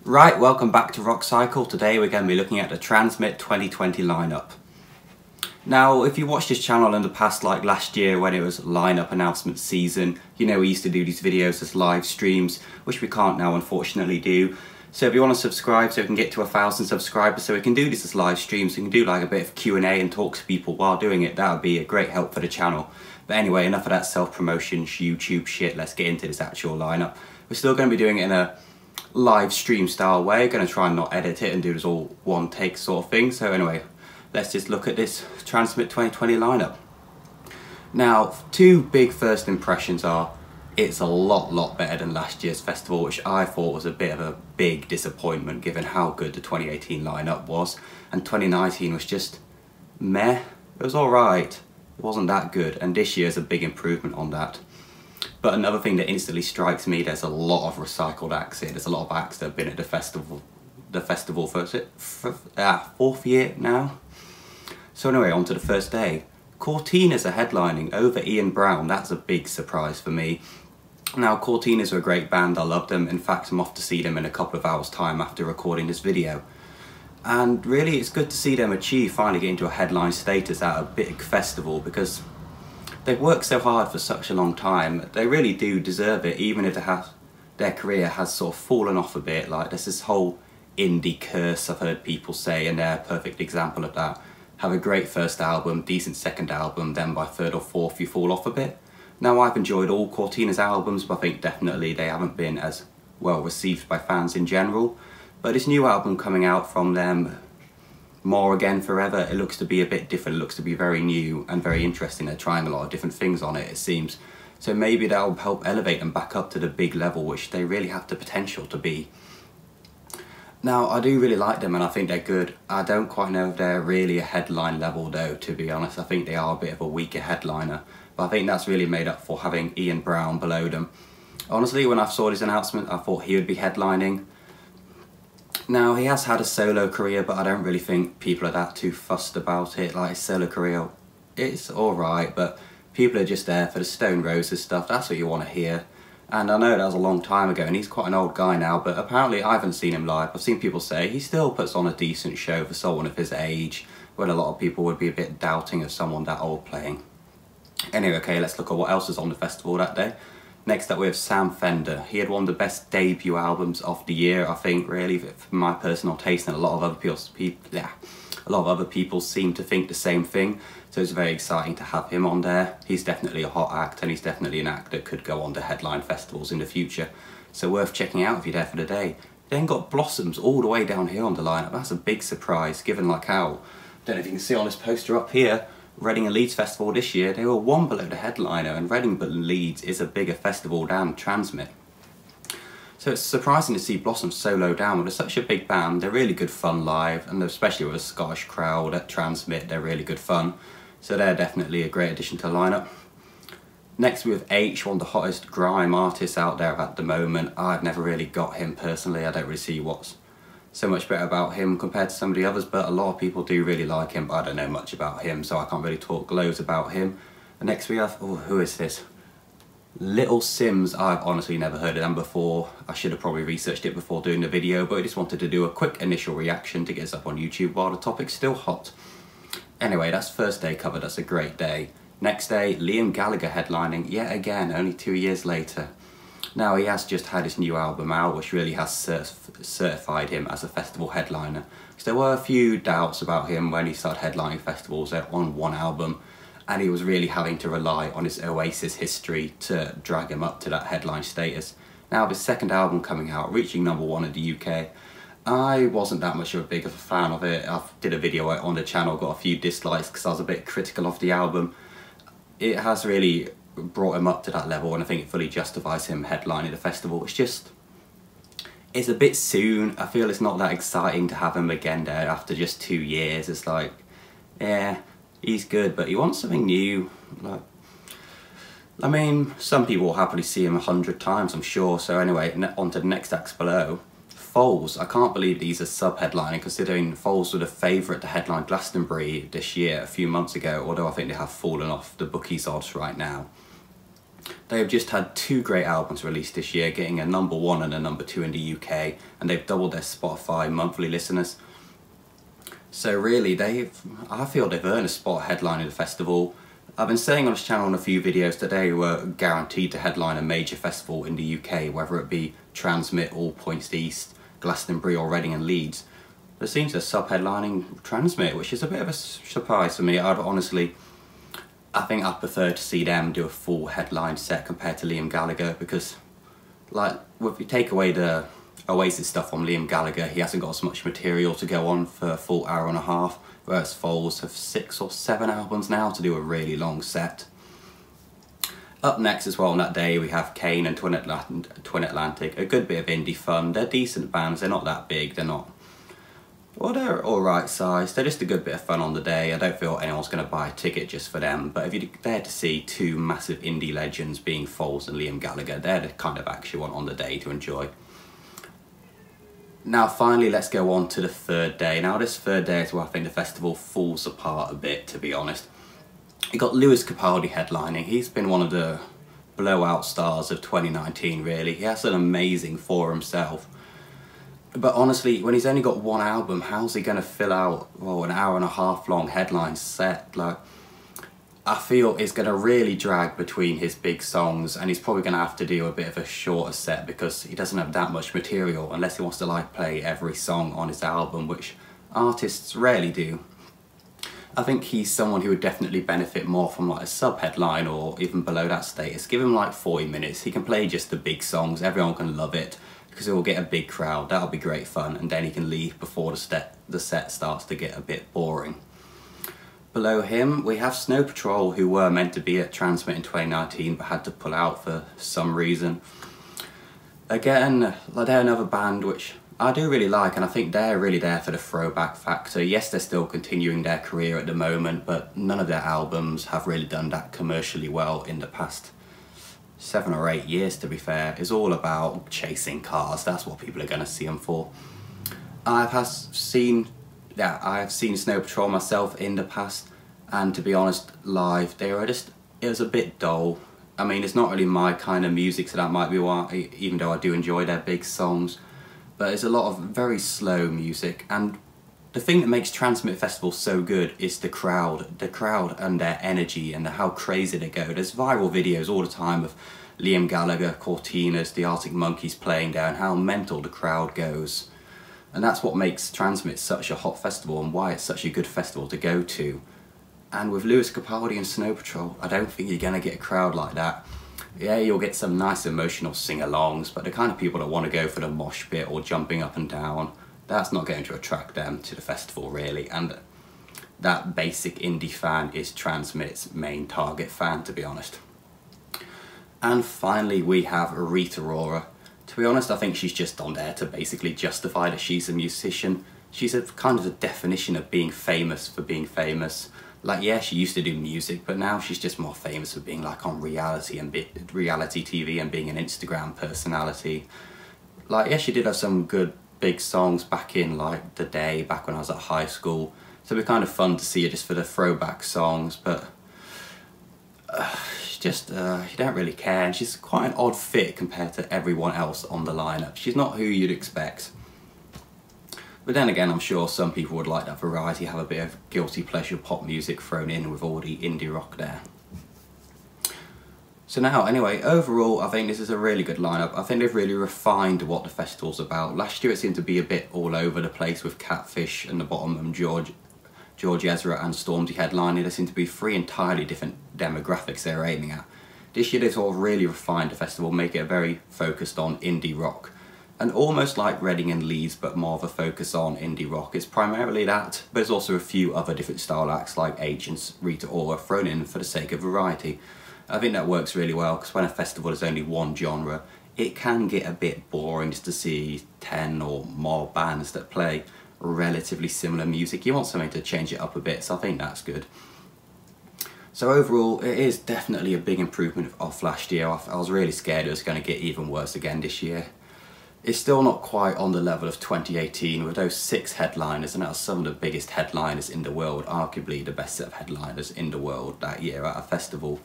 Right, welcome back to Rock Cycle. Today we're going to be looking at the TRNSMT 2020 lineup. Now, if you watched this channel in the past, like last year when it was lineup announcement season, you know we used to do these videos as live streams, which we can't now unfortunately do. So if you want to subscribe so we can get to 1,000 subscribers, so we can do this as live streams, we can do like a bit of Q&A and talk to people while doing it, that would be a great help for the channel. But anyway, enough of that self-promotion, YouTube shit, let's get into this actual lineup. We're still going to be doing it in a live stream style way, going to try and not edit it and do this all one take sort of thing. So anyway, let's just look at this TRNSMT 2020 lineup. Now, two big first impressions are, it's a lot better than last year's festival, which I thought was a bit of a big disappointment given how good the 2018 lineup was, and 2019 was just meh. It was alright, it wasn't that good, and this year's a big improvement on that. But another thing that instantly strikes me, there's a lot of recycled acts here. There's a lot of acts that have been at the festival for fourth year now. So anyway, on to the first day. Cortinas are headlining over Ian Brown. That's a big surprise for me. Now, Cortinas are a great band, I love them. In fact, I'm off to see them in a couple of hours time after recording this video. And really, it's good to see them finally get into a headline status at a big festival, because they've worked so hard for such a long time. They really do deserve it, even if their career has sort of fallen off a bit. Like, there's this whole indie curse I've heard people say, and they're a perfect example of that. Have a great first album, decent second album, then by third or fourth you fall off a bit. Now, I've enjoyed all Cortinas albums, but I think definitely they haven't been as well received by fans in general. But this new album coming out from them, More Again Forever, it looks to be a bit different. It looks to be very new and very interesting. They're trying a lot of different things on it, it seems. So maybe that'll help elevate them back up to the big level, which they really have the potential to be. Now, I do really like them and I think they're good. I don't quite know if they're really a headline level though, to be honest. I think they are a bit of a weaker headliner. But I think that's really made up for having Ian Brown below them. Honestly, when I saw this announcement, I thought he would be headlining. Now, he has had a solo career, but I don't really think people are that too fussed about it. Like, his solo career, it's alright, but people are just there for the Stone Roses stuff. That's what you want to hear. And I know that was a long time ago, and he's quite an old guy now, but apparently I haven't seen him live. I've seen people say he still puts on a decent show for someone of his age, when a lot of people would be a bit doubting of someone that old playing. Anyway, okay, let's look at what else is on the festival that day. Next up we have Sam Fender. He had one of the best debut albums of the year, I think, really, for my personal taste, and a lot of other people seem to think the same thing. So it's very exciting to have him on there. He's definitely a hot act, and he's definitely an act that could go on to headline festivals in the future. So worth checking out if you're there for the day. Then got Blossoms all the way down here on the lineup. That's a big surprise, given like how, don't know if you can see on this poster up here, Reading and Leeds Festival this year, they were one below the headliner, and Reading and Leeds is a bigger festival than TRNSMT. So it's surprising to see Blossom so low down, but they're such a big band, they're really good fun live, and especially with a Scottish crowd at TRNSMT, they're really good fun. So they're definitely a great addition to the lineup. Next we have H, one of the hottest grime artists out there at the moment. I've never really got him personally, I don't really see what's so much better about him compared to some of the others, but a lot of people do really like him, but I don't know much about him, so I can't really talk loads about him. And next we have, oh, who is this? Little Sims. I've honestly never heard of them before. I should have probably researched it before doing the video, but I just wanted to do a quick initial reaction to get us up on YouTube while the topic's still hot. Anyway, that's first day covered, that's a great day. Next day, Liam Gallagher headlining, yet again, only 2 years later. Now, he has just had his new album out, which really has certified him as a festival headliner. So there were a few doubts about him when he started headlining festivals on one album, and he was really having to rely on his Oasis history to drag him up to that headline status. Now, with his second album coming out, reaching #1 in the UK, I wasn't that much of a big of a fan of it. I did a video on the channel, got a few dislikes because I was a bit critical of the album. It has really brought him up to that level, and I think it fully justifies him headlining the festival. It's a bit soon. I feel it's not that exciting to have him again there after just 2 years. It's like, yeah, he's good, but he wants something new. Like, I mean, some people will happily see him 100 times, I'm sure. So anyway, on to the next acts below. Foals. I can't believe these are sub-headlining, considering Foals were the favourite to headline Glastonbury this year, a few months ago, although I think they have fallen off the bookies odds right now. They have just had 2 great albums released this year, getting a #1 and a #2 in the UK, and they've doubled their Spotify monthly listeners. So really, I feel they've earned a spot headlining the festival. I've been saying on this channel in a few videos that they were guaranteed to headline a major festival in the UK, whether it be TRNSMT, All Points East, Glastonbury or Reading and Leeds. There seems they're sub-headlining TRNSMT, which is a bit of a surprise for me. I think I'd prefer to see them do a full headline set compared to Liam Gallagher, because like, if you take away the Oasis stuff from Liam Gallagher, he hasn't got as much material to go on for a full hour and a half, whereas Foals have 6 or 7 albums now to do a really long set. Up next as well on that day we have Kane and Twin Atlantic, a good bit of indie fun. They're decent bands, they're not that big, they're alright size, they're just a good bit of fun on the day. I don't feel anyone's going to buy a ticket just for them, but if you're there to see 2 massive indie legends being Foals and Liam Gallagher, they're the kind of acts you want on the day to enjoy. Now finally, let's go on to the 3rd day. Now this 3rd day is where I think the festival falls apart a bit, to be honest. You got Lewis Capaldi headlining. He's been one of the blowout stars of 2019 really. He has an amazing for himself. But honestly, when he's only got 1 album, how's he going to fill out an hour and a half long headline set? Like, I feel it's going to really drag between his big songs, and he's probably going to have to do a bit of a shorter set because he doesn't have that much material unless he wants to like play every song on his album, which artists rarely do. I think he's someone who would definitely benefit more from like a sub-headline or even below that status. Give him like 40 minutes, he can play just the big songs, everyone can love it, because it will get a big crowd, that'll be great fun, and then he can leave before the set starts to get a bit boring. Below him we have Snow Patrol, who were meant to be at TRNSMT in 2019 but had to pull out for some reason. Again, they're another band which I do really like, and I think they're really there for the throwback factor. Yes, they're still continuing their career at the moment, but none of their albums have really done that commercially well in the past 7 or 8 years, to be fair. It's all about chasing cars, that's what people are going to see them for. I have seen Snow Patrol myself in the past, and to be honest, live, it was a bit dull. I mean, it's not really my kind of music, so that might be why, even though I do enjoy their big songs. But it's a lot of very slow music, and the thing that makes TRNSMT Festival so good is the crowd and their energy and how crazy they go. There's viral videos all the time of Liam Gallagher, Cortinas, the Arctic Monkeys playing there, and how mental the crowd goes. And that's what makes TRNSMT such a hot festival and why it's such a good festival to go to. And with Lewis Capaldi and Snow Patrol, I don't think you're going to get a crowd like that. Yeah, you'll get some nice emotional sing-alongs, but the kind of people that want to go for the mosh pit or jumping up and down, that's not going to attract them to the festival really. And that basic indie fan is TRNSMT's main target fan, to be honest. And finally we have Rita Ora. To be honest, I think she's just on there to basically justify that she's a musician. She's a kind of the definition of being famous for being famous. Like, yeah, she used to do music, but now she's just more famous for being like on reality TV and being an Instagram personality. Like, yeah, she did have some good big songs back in like the day, back when I was at high school. So it'd be kind of fun to see her just for the throwback songs, but you don't really care, and she's quite an odd fit compared to everyone else on the lineup. She's not who you'd expect. But then again, I'm sure some people would like that variety, have a bit of guilty pleasure pop music thrown in with all the indie rock there. So now, anyway, overall, I think this is a really good lineup. I think they've really refined what the festival's about. Last year it seemed to be a bit all over the place with Catfish and the bottom and George Ezra and Stormzy headlining. There seemed to be 3 entirely different demographics they were aiming at. This year they sort of really refined the festival, make it very focused on indie rock. And almost like Reading and Leeds, but more of a focus on indie rock. It's primarily that, but there's also a few other different style acts like H and Rita Ora thrown in for the sake of variety. I think that works really well, because when a festival is only one genre, it can get a bit boring just to see 10 or more bands that play relatively similar music. You want something to change it up a bit, so I think that's good. So overall, it is definitely a big improvement off last year. I was really scared it was going to get even worse again this year. It's still not quite on the level of 2018 with those 6 headliners, and that was some of the biggest headliners in the world, arguably the best set of headliners in the world that year at a festival.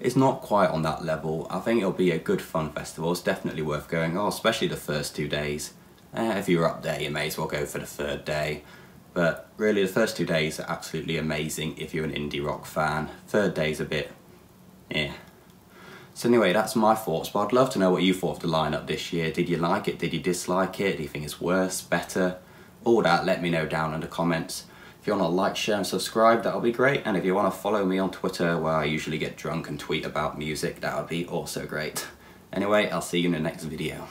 It's not quite on that level. I think it'll be a good fun festival. It's definitely worth going, especially the first 2 days. If you're up there, you may as well go for the third day. But really, the first 2 days are absolutely amazing if you're an indie rock fan. Third day's a bit, So anyway, that's my thoughts, but I'd love to know what you thought of the lineup this year. Did you like it? Did you dislike it? Do you think it's worse, better? All that, let me know down in the comments. If you want to like, share and subscribe, that'll be great. And if you want to follow me on Twitter, where I usually get drunk and tweet about music, that would be also great. Anyway, I'll see you in the next video.